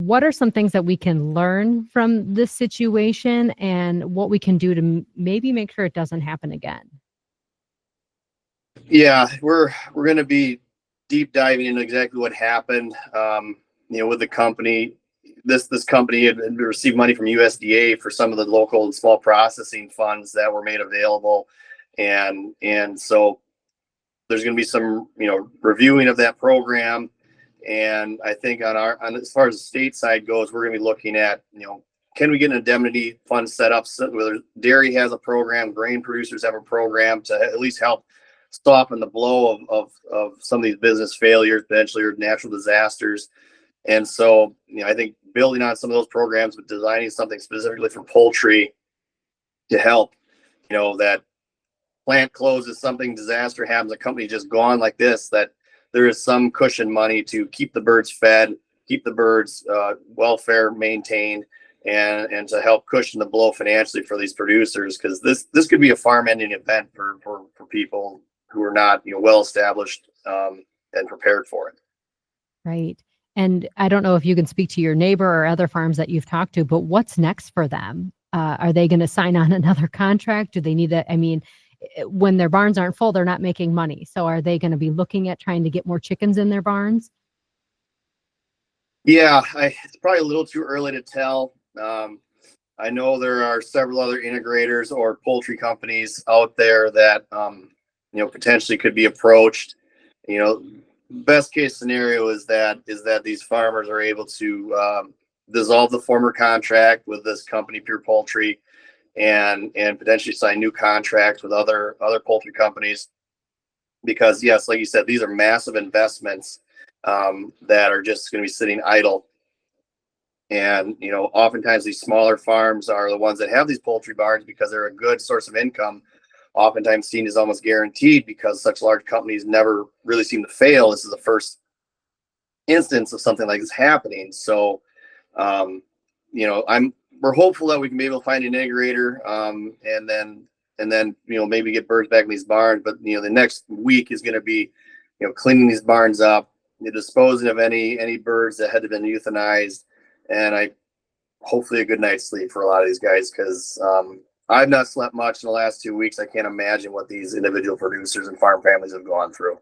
what are some things that we can learn from this situation and what we can do to maybe make sure it doesn't happen again? Yeah, we're going to be deep diving into exactly what happened. With the company, this company had received money from USDA for some of the local and small processing funds that were made available, and so there's going to be some reviewing of that program. And I think on as far as the state side goes, we're going to be looking at can we get an indemnity fund set up? So whether dairy has a program, grain producers have a program to at least help soften the blow of some of these business failures, potentially, or natural disasters. And so, I think building on some of those programs, but designing something specifically for poultry to help, that plant closes, something disaster happens, a company just gone like this, that there is some cushion money to keep the birds fed, keep the birds welfare maintained, and to help cushion the blow financially for these producers, because this could be a farm-ending event for people who are not well established and prepared for it. Right. And I don't know if you can speak to your neighbor or other farms that you've talked to, but what's next for them? Are they going to sign on another contract? Do they need that? I mean, when their barns aren't full, they're not making money. So are they going to be looking at trying to get more chickens in their barns? Yeah, it's probably a little too early to tell. I know there are several other integrators or poultry companies out there that potentially could be approached. Best case scenario is that these farmers are able to dissolve the former contract with this company, Pure Poultry, and potentially sign new contracts with other poultry companies. Because yes, like you said, these are massive investments that are just going to be sitting idle. And oftentimes these smaller farms are the ones that have these poultry barns because they're a good source of income, oftentimes seen as almost guaranteed, because such large companies never really seem to fail. This is the first instance of something like this happening. So we're hopeful that we can be able to find an integrator, and then maybe get birds back in these barns. But the next week is going to be cleaning these barns up, disposing of any birds that had been euthanized, and hopefully a good night's sleep for a lot of these guys, because I've not slept much in the last 2 weeks. I can't imagine what these individual producers and farm families have gone through.